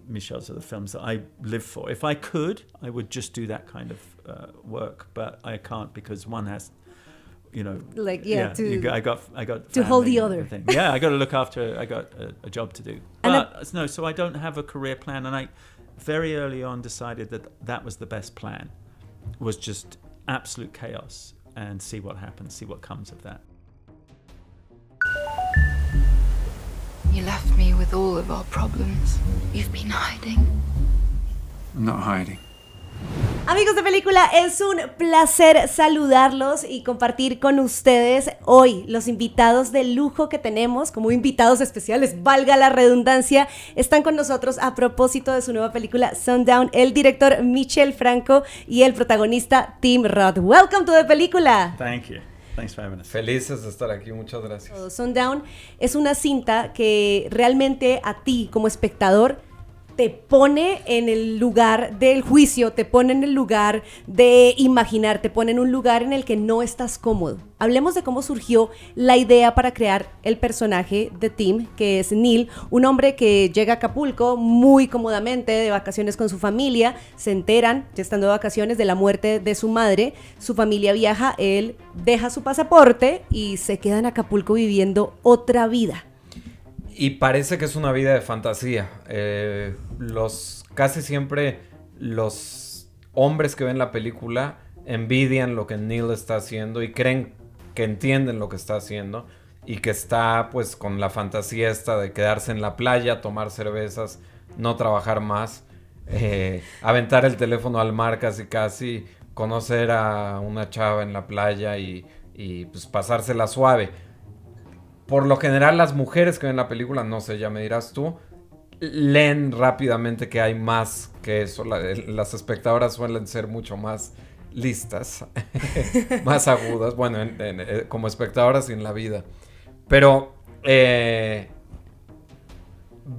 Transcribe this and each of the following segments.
Michel's are the films that I live for. If I could, I would just do that kind of work, but I can't because one has, you know, like I got to hold the other. Yeah, I got to look after. I got a job to do. But no, so I don't have a career plan, and I very early on decided that was the best plan, was just absolute chaos and see what happens, see what comes of that. You left me with all of our problems. You've been hiding. I'm not hiding. Amigos de película, es un placer saludarlos y compartir con ustedes hoy los invitados de lujo que tenemos, como invitados especiales, valga la redundancia. Están con nosotros a propósito de su nueva película SUNDOWN, el director Michel Franco y el protagonista Tim Roth. Welcome to the película. Thank you. Thanks for having us. Felices de estar aquí, muchas gracias. SUNDOWN es una cinta que realmente a ti como espectador te pone en el lugar del juicio, te pone en el lugar de imaginar, te pone en un lugar en el que no estás cómodo. Hablemos de cómo surgió la idea para crear el personaje de Tim, que es Neil, un hombre que llega a Acapulco muy cómodamente de vacaciones con su familia, se enteran, ya estando de vacaciones, de la muerte de su madre, su familia viaja, él deja su pasaporte y se queda en Acapulco viviendo otra vida. Y parece que es una vida de fantasía. Casi siempre los hombres que ven la película envidian lo que Neil está haciendo y creen que entienden lo que está haciendo y que está pues con la fantasía esta de quedarse en la playa, tomar cervezas, no trabajar más, aventar el teléfono al mar casi, conocer a una chava en la playa y pues pasársela suave. Por lo general, las mujeres que ven la película, no sé, ya me dirás tú, leen rápidamente que hay más que eso. Las espectadoras suelen ser mucho más listas, más agudas, bueno, como espectadoras en la vida. Pero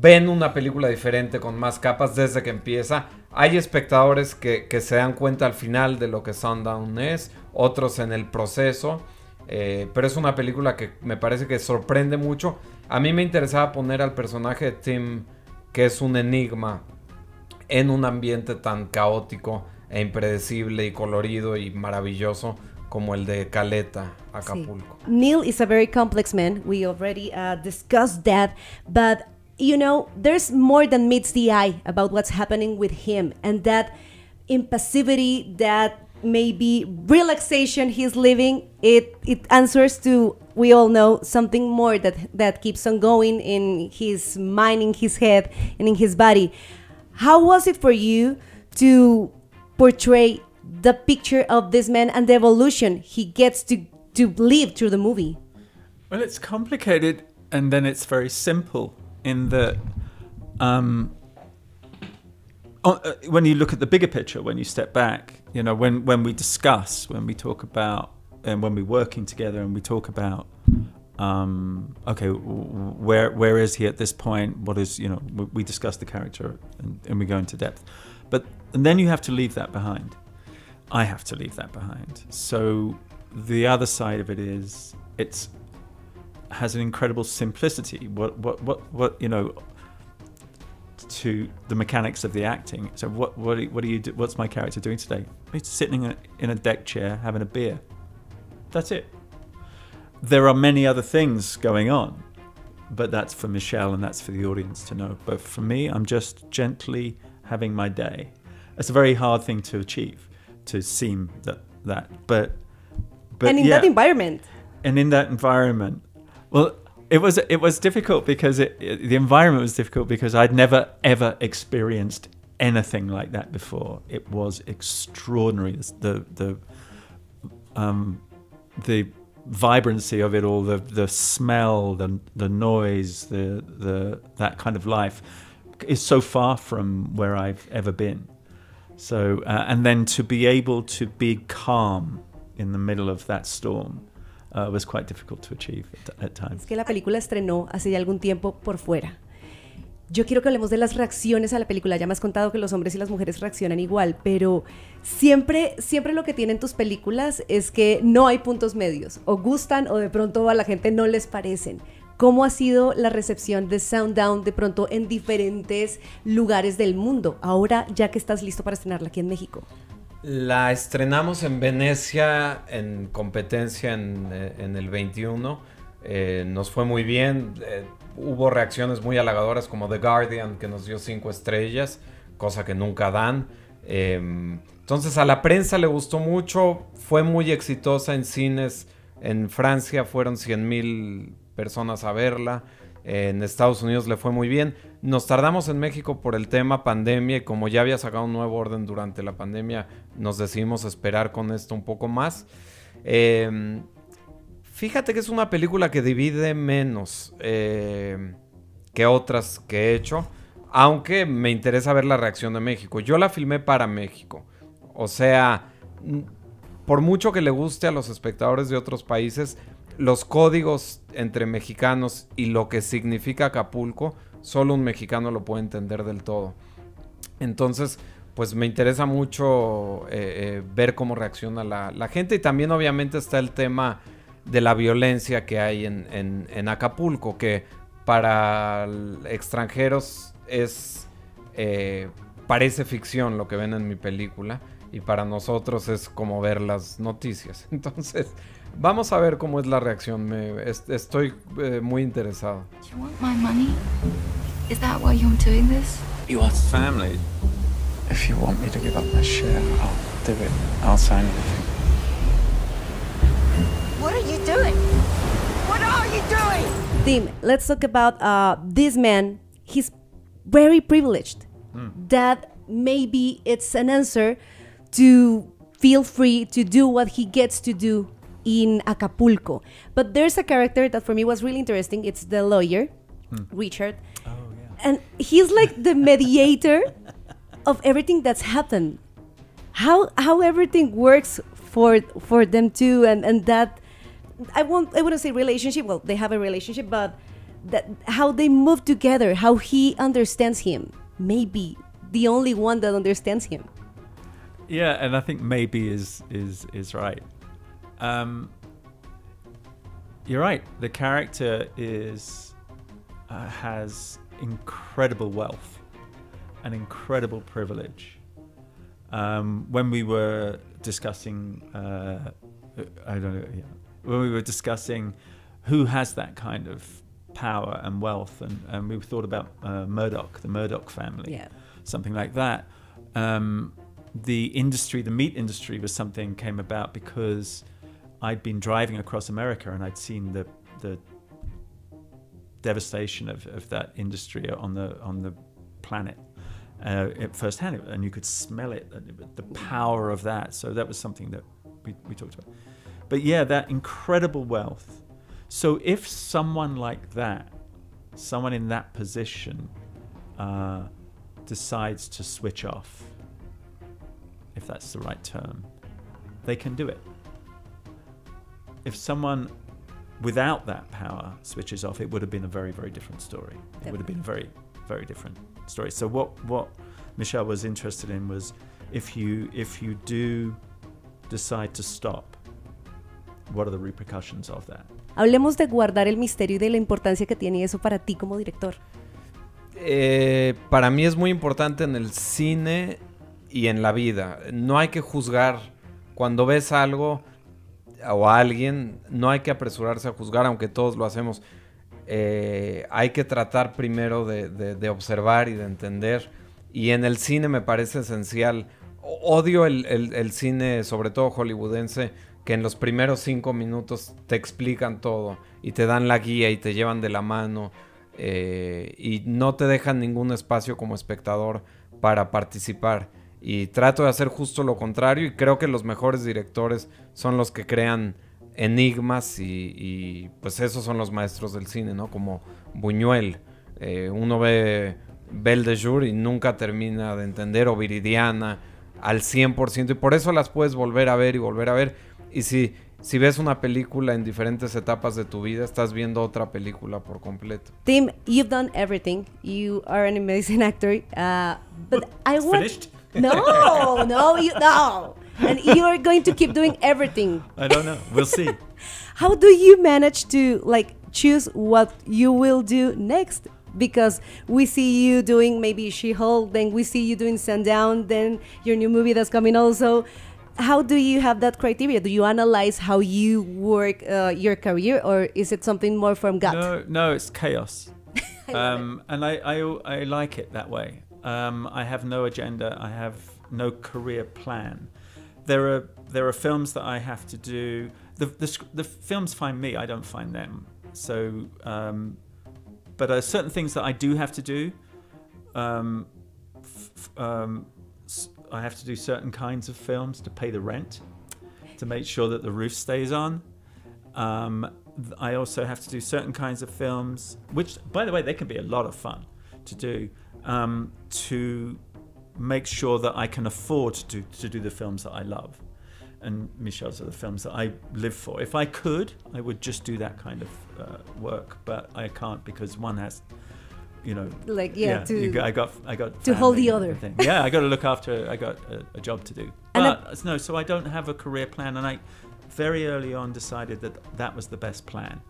ven una película diferente, con más capas desde que empieza. Hay espectadores que se dan cuenta al final de lo que SUNDOWN es, otros en el proceso. Pero es una película que me parece que sorprende mucho. A mí me interesaba poner al personaje de Tim, que es un enigma, en un ambiente tan caótico e impredecible y colorido y maravilloso como el de Caleta, Acapulco. Sí. Neil is a very complex man. We already discussed that, but you know, there's more than meets the eye about what's happening with him, and that impassivity, that maybe relaxation he's living, it answers to, we all know, something more that keeps on going in his mind, in his head, and in his body. How was it for you to portray the picture of this man and the evolution he gets to live through the movie? Well, it's complicated, and then it's very simple in that when you look at the bigger picture, when you step back, you know, when we discuss, when we talk about, and when we're working together and we talk about, okay, where is he at this point? What is, you know, we discuss the character and we go into depth. And then you have to leave that behind. I have to leave that behind. So the other side of it is, has an incredible simplicity. What you know, to the mechanics of the acting. So what do you do? What's my character doing today? He's sitting in a deck chair having a beer. That's it. There are many other things going on, but that's for Michel and that's for the audience to know. But for me, I'm just gently having my day. It's a very hard thing to achieve, to seem that. But and in that environment. And in that environment, well, it was difficult because the environment was difficult because I'd never ever experienced anything like that before. It was extraordinary. The vibrancy of it all, the smell, the noise, that kind of life is so far from where I've ever been. So and then to be able to be calm in the middle of that storm was quite difficult to achieve at times. Es que la película estrenó hace ya algún tiempo por fuera. Yo quiero que hablemos de las reacciones a la película. Ya me has contado que los hombres y las mujeres reaccionan igual, pero siempre lo que tienen tus películas es que no hay puntos medios. O gustan o de pronto a la gente no les parecen. ¿cómo ha sido la recepción de SUNDOWN de pronto en diferentes lugares del mundo? Ahora, ya que estás listo para estrenarla aquí en México. La estrenamos en Venecia en competencia en el 21. Nos fue muy bien. Hubo reacciones muy halagadoras como The Guardian, que nos dio 5 estrellas, cosa que nunca dan. Entonces a la prensa le gustó mucho. Fue muy exitosa en cines. En Francia fueron 100,000 personas a verla. En Estados Unidos le fue muy bien. Nos tardamos en México por el tema pandemia y como ya había sacado un nuevo orden durante la pandemia, nos decidimos esperar con esto un poco más. Fíjate que es una película que divide menos que otras que he hecho, aunque me interesa ver la reacción de México. Yo la filmé para México. O sea, por mucho que le guste a los espectadores de otros países, los códigos entre mexicanos y lo que significa Acapulco, solo un mexicano lo puede entender del todo. Entonces, pues me interesa mucho ver cómo reacciona la gente. Y también obviamente está el tema de la violencia que hay en Acapulco, que para extranjeros parece ficción lo que ven en mi película. Y para nosotros es como ver las noticias. Entonces, vamos a ver cómo es la reacción. Estoy muy interesado. Do you want my money? Is that why you're doing this? You are family. If you want me to give up my share, I'll do it. I'll sign anything. What are you doing? What are you doing? Tim, let's talk about this man. He's very privileged. That maybe it's an answer to feel free to do what he gets to do in Acapulco. But there's a character that for me was really interesting. It's the lawyer, Richard. Oh, yeah. And he's like the mediator of everything that's happened. How everything works for them too, and that I wouldn't say relationship. Well, they have a relationship, but that how they move together, how he understands him. Maybe the only one that understands him. Yeah, and I think maybe is right. You're right. The character has incredible wealth and incredible privilege. When we were discussing, when we were discussing who has that kind of power and wealth, and we thought about Murdoch, the Murdoch family, something like that. The meat industry was something came about because I'd been driving across America and I'd seen the devastation of that industry on the planet firsthand, and you could smell it, the power of that. So that was something that we talked about. But yeah, that incredible wealth. So if someone like that, someone in that position, decides to switch off, if that's the right term, they can do it. If someone without that power switches off, it would have been a very, very different story. It would have been a very, very different story. So what Michelle was interested in was if you do decide to stop, what are the repercussions of that? Hablemos de guardar el misterio y de la importancia que tiene eso para ti como director. Para mí es muy importante en el cine y en la vida. No hay que juzgar. Cuando ves algo o a alguien, no hay que apresurarse a juzgar, aunque todos lo hacemos. Hay que tratar primero de observar y de entender. Y en el cine me parece esencial. Odio el cine, sobre todo hollywoodense, que en los primeros 5 minutos te explican todo y te dan la guía y te llevan de la mano y no te dejan ningún espacio como espectador para participar. Y trato de hacer justo lo contrario, y creo que los mejores directores son los que crean enigmas y pues esos son los maestros del cine, ¿no? Como Buñuel. Uno ve Belle de Jour y nunca termina de entender, o Viridiana al 100%, y por eso las puedes volver a ver y volver a ver. Y si ves una película en diferentes etapas de tu vida, estás viendo otra película por completo. Tim, you've done everything. You are an amazing actor. But I want... Finished? No. And you are going to keep doing everything. I don't know. We'll see. How do you manage to choose what you will do next? Because we see you doing maybe She-Hulk, then we see you doing Sundown, then your new movie that's coming also. How do you have that criteria? Do you analyze how you work your career, or is it something more from gut? No, it's chaos. And I like it that way. I have no agenda. I have no career plan. There are films that I have to do. The films find me. I don't find them. So, but there are certain things that I do have to do. I have to do certain kinds of films to pay the rent, to make sure that the roof stays on. I also have to do certain kinds of films, which, by the way, they can be a lot of fun to do, to make sure that I can afford to do the films that I love. And Michelle's are the films that I live for. If I could, I would just do that kind of work, but I can't, because one has... I got to hold the other. Yeah, I got to look after. I got a job to do. So I don't have a career plan, and I very early on decided that was the best plan.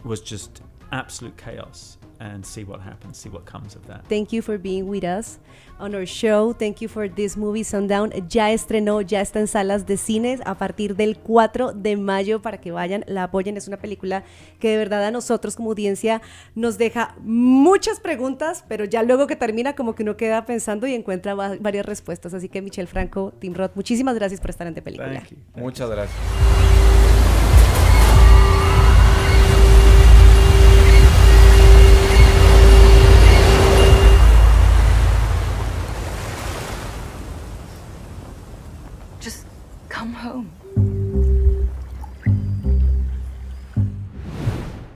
Was just absolute chaos and see what happens, see what comes of that. Thank you for being with us on our show. Thank you for this movie, Sundown. Ya estrenó, ya está en salas de cines a partir del 4 de mayo para que vayan, la apoyen. Es una película que de verdad a nosotros como audiencia nos deja muchas preguntas, pero ya luego que termina como que uno queda pensando y encuentra varias respuestas. Así que Michelle Franco, Tim Roth, muchísimas gracias por estar en De Película. Muchas gracias.